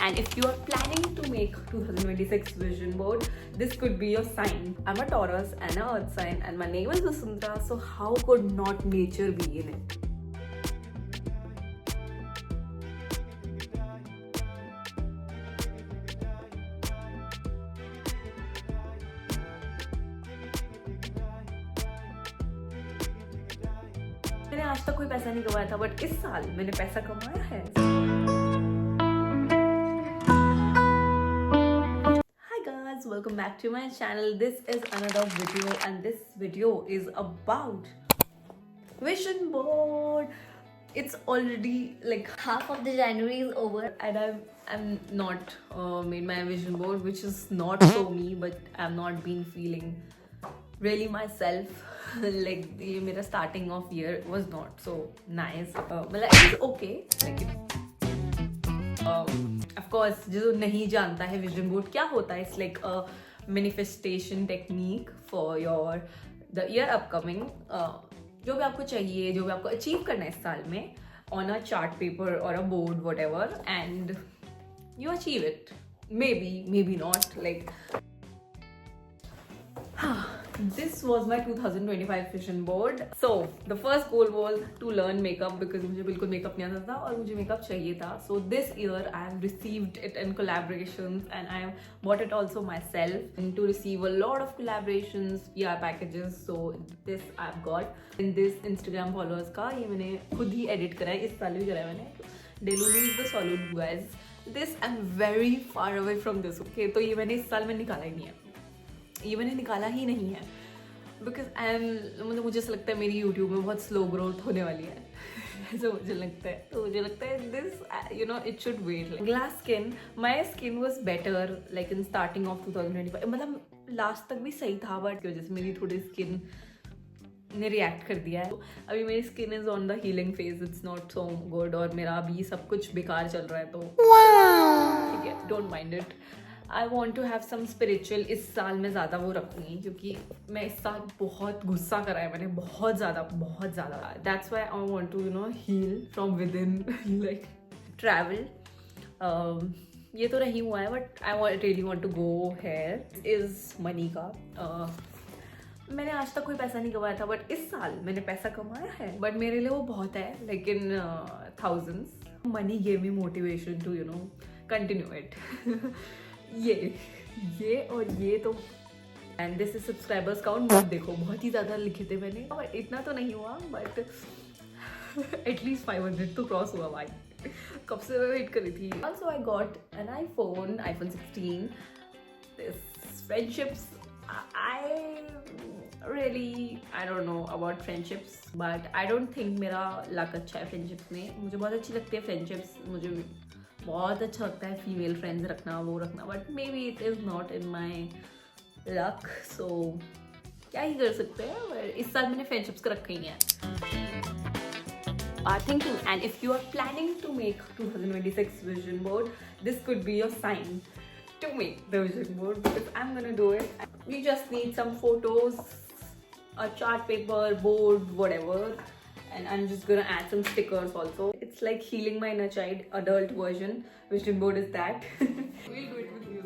And if you are planning to make 2026 vision board, this could be your sign. I'm a Taurus and an earth sign, and my name is Vasundhara, so how could not nature be in it? मैंने आज तक कोई पैसा नहीं कमाया था, but इस साल मैंने पैसा कमाया है. Hi guys, welcome back to my channel. This is another video, and this video is about vision board. It's already like half of the January is over, and I'm not made my vision board, which is not so me, but I've not been feeling really myself. Like ये मेरा starting of year was not so nice. मतलब it's okay. Like of course, जो नहीं जानता है vision board क्या होता है, it's like a manifestation technique for your the year upcoming. जो भी आपको चाहिए, जो भी आपको achieve करना है इस साल में, on a chart paper or a board, whatever, and you achieve it. Maybe not. Like this was my 2025 vision board. So the first goal was to learn makeup because मुझे बिल्कुल makeup नहीं आता था और मुझे makeup चाहिए था. So this year I have received it in collaborations, and I have bought it also myself, and to receive a lot of collaborations, PR packages. So this I've got in this Instagram followers का ये मैंने खुद ही edit करा है, इस साल भी करा है मैंने. Delulu is the solid guys. This I'm very far away from this. Okay, तो ये मैंने इस साल में निकाला ही नहीं है. ये मैंने निकाला ही नहीं है बिकॉज मतलब मुझे ऐसा लगता है मेरी यूट्यूब में बहुत स्लो ग्रोथ होने वाली है. ऐसा मुझे लगता है. तो मुझे लगता है this you know it should wait. Glass skin, my skin was better like in starting of 2025. मतलब लास्ट तक भी सही था, बट की वजह से मेरी थोड़ी स्किन ने रिएक्ट कर दिया है. अभी मेरी skin is on the healing phase. It's not so good, और मेरा अभी सब कुछ बेकार चल रहा है, तो ठीक है, don't mind it. I want to have some spiritual. इस साल में ज़्यादा वो रखूँगी क्योंकि मैं इस साल बहुत गुस्सा करा है मैंने, बहुत ज़्यादा. That's why I want to heal from within. Like travel ये तो नहीं हुआ है, but I really want to go here. Is money का मैंने आज तक कोई पैसा नहीं कमाया था, बट इस साल मैंने पैसा कमाया है. बट मेरे लिए वो बहुत है, like in thousands. Money gave me motivation to continue it. ये और ये तो. And this is subscribers count. बहुत देखो, बहुत ही ज़्यादा लिखे थे मैंने, और इतना तो नहीं हुआ, बट एटलीस्ट 500 तो क्रॉस हुआ भाई. कब से मैं वेट कर रही थी. Also I got an iPhone 16. This friendships, I don't know about friendships, but I don't think मेरा लक अच्छा है फ्रेंडशिप्स में. मुझे बहुत अच्छी लगती है फ्रेंडशिप्स. मुझे बहुत अच्छा लगता है फीमेल फ्रेंड्स रखना, वो रखना, but may be it is not in my luck. So क्या ही कर सकते हैं. इस साल मैंने फ्रेंडशिप्स का रखा ही है. Are thinking, and if you are planning to make 2026 vision board, this could be your sign to make the vision board, because I'm gonna do it. You just need some photos, a chart paper, board, whatever, and I'm just gonna add some stickers also. It's like healing my inner child, adult version. Vision board is that. We'll do it with music.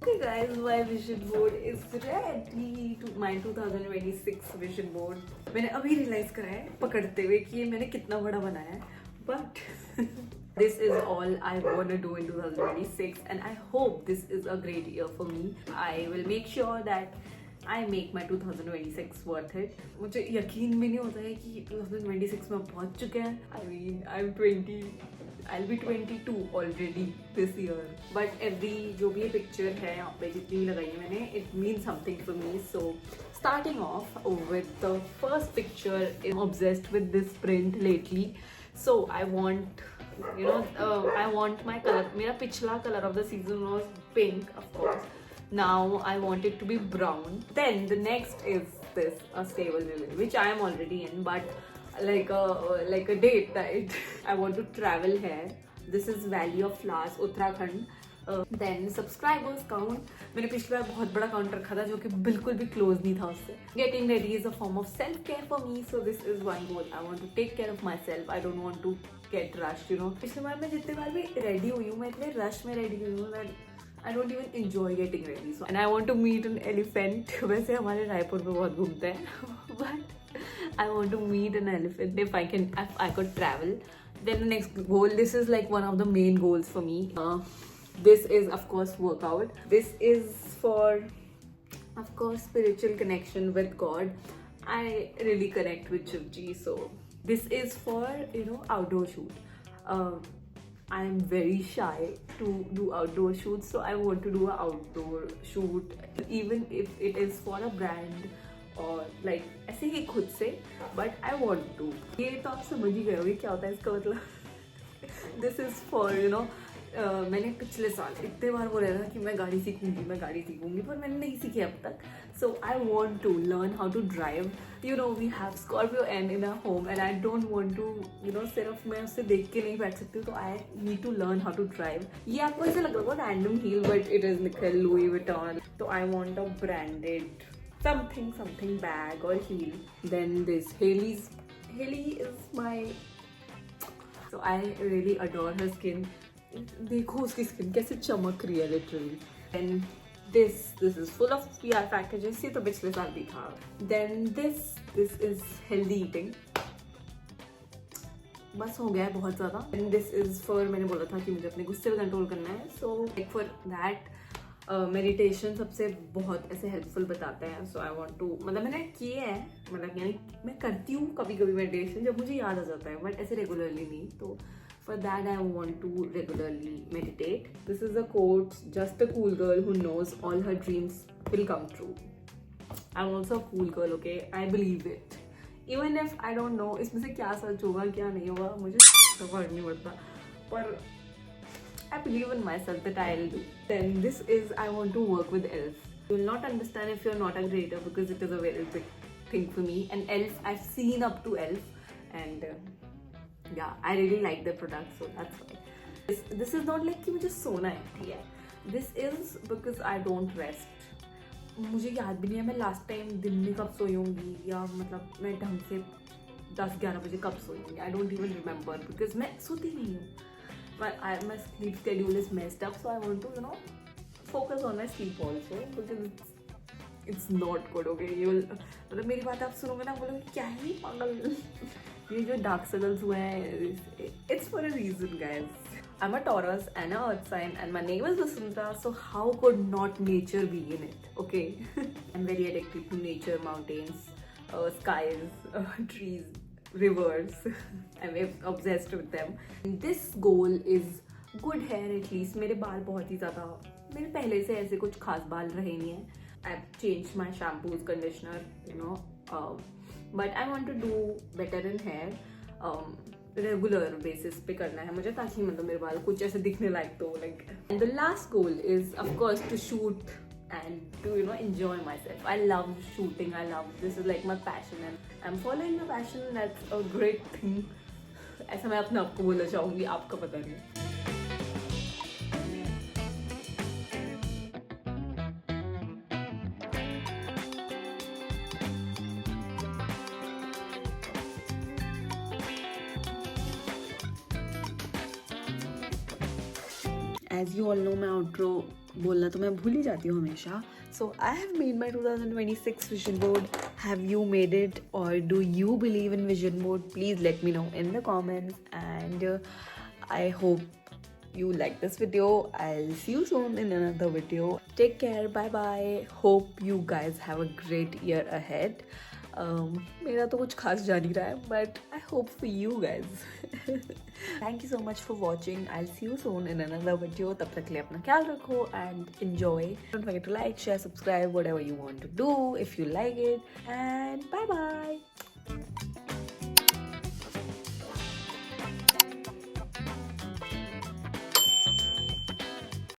Okay guys, my vision board is ready to my 2026 vision board. मैंने अभी realise करा है पकड़ते हुए कि ये मैंने कितना बड़ा बनाया है, but this is all I want to do in 2026 and I hope this is a great year for me. I will make sure that I make my 2026 worth it. मुझे यकीन भी नहीं होता है कि 2026 में पहुंच चुके हैं. I mean, I'm 20. I'll be 22 already this year. But every जो भी picture है यहाँ पे जितनी भी लगाई है मैंने, it means something for me. So starting off with the first picture, I'm obsessed with this print lately. So I want, I want my color. मेरा पिछला color of the season was pink, of course. Now I want it to be brown. Then the next is this, a stable villain, which I am already in, but like a date night. I want to travel here. This is Valley of Flowers, Uttarakhand. Then subscribers count. मैंने पिछली बार बहुत बड़ा count रखा था जो कि बिल्कुल भी क्लोज नहीं था उससे. Getting ready is a form of self-care for me, so this is one goal. I want to take care of myself. I don't want to get rushed, पिछली बार मैं जितने बार भी रेडी हुई हूँ मैं इतने रश में रेडी हुई हूँ that I don't even enjoy getting ready. So, and I want to meet an elephant. वैसे हमारे रायपुर में बहुत घूमते हैं, but I want to meet an elephant if I could travel. Then the next goal, this is like one of the main goals for me. This is of course workout. This is for, of course, spiritual connection with God. I really connect with Shivji, so this is for outdoor shoot. I am very shy to do outdoor shoots, so I want to do an outdoor shoot, even if it is for a brand और like ऐसे ही खुद से, but I want to. ये तो आप समझ ही गए होंगे क्या होता है इसका मतलब. This is for मैंने पिछले साल इतने बार बोला था कि मैं गाड़ी सीखूंगी पर मैंने नहीं सीखी अब तक. So I want to learn how to drive. We have Scorpio N in our home and I don't want to सिर्फ मैं उसे देख के नहीं बैठ सकती हूँ, तो I need to learn how to drive. ये आपको ऐसे लग रहा है random heel, but it is Louis Vuitton. So I want a branded something bag or heel. Then this Hailey is my, so I really adore her skin. देखो उसकी skin कैसे चमक रही है literally. Then this is full of PR packages. ये तो पिछले साल भी था. Then this is healthy eating. बस हो गया है बहुत ज़्यादा. And this is for, मैंने बोला था कि मुझे अपने गुस्से पे कंट्रोल करना है. So like for that meditation सबसे बहुत ऐसे हेल्पफुल बताते हैं. सो आई वांट टू, मतलब मैंने किए हैं, मतलब यानी मैं करती हूँ कभी कभी मेडिटेशन जब मुझे याद आ जाता है, बट ऐसे रेगुलरली नहीं. तो for that I want to regularly meditate. This is a quote, just a cool girl who knows all her dreams will come true. I am also a cool girl, okay. I believe it even if I don't know इसमें से क्या सच होगा क्या नहीं होगा, मुझे फर्क नहीं पड़ता, पर I believe in myself that I'll do. Then this is, I want to work with ELF. You will not understand if you're not a creator because it is a very big thing for me. And ELF, I've seen up to ELF, and yeah, I really like their product, so that's why. This is not like कि मुझे सोना है, yeah. This is because I don't rest. मुझे याद भी नहीं है मैं लास्ट टाइम दिन में कब सोई होंगी, या मतलब मैं ढंग से 10-11 बजे कब सोई होंगी. I don't even remember because मैं सोती नहीं हूँ. My sleep schedule is messed up, so I want to focus on my sleep also because it's not good, okay. मतलब मेरी बात आप सुनोगे ना, बोलोगे क्या ही पागल. ये जो डार्क सर्कल्स हुए हैं, it's for a reason, guys. I'm a Taurus and a earth sign and my name is Vasudha, so how could not nature be in it, okay. I'm very addicted to nature, mountains, skies, trees, rivers. I'm obsessed with them. This goal is good hair at least. मेरे बाल बहुत ही ज़्यादा, मेरे पहले से ऐसे कुछ खास बाल रहे नहीं हैं. I've changed my shampoos, conditioner, but I want to do better in hair. Regular basis पे करना है मुझे, ताकि मतलब मेरे बाल कुछ ऐसे दिखने लायक तो like. And the last goal is of course to shoot and to enjoy myself. I love shooting. This is like my passion and I'm following my passion. That's a great thing. ऐसा मैं अपने आप को बोलना चाहूँगी, आपका पता नहीं. As you all know, my outro बोलना तो मैं भूल ही जाती हूँ हमेशा. So I have made my 2026 vision board. Have you made it, or do you believe in vision board? Please let me know in the comments. And I hope you like this video. I'll see you soon in another video. Take care. Bye bye. Hope you guys have a great year ahead. मेरा तो कुछ खास जा नहीं रहा है, but I hope for you guys. Thank you so much for watching. I'll see you soon in another video. तब तक के लिए अपना ख्याल रखो and enjoy. Don't forget to like, share, subscribe, whatever you want to do if you like it. And bye bye.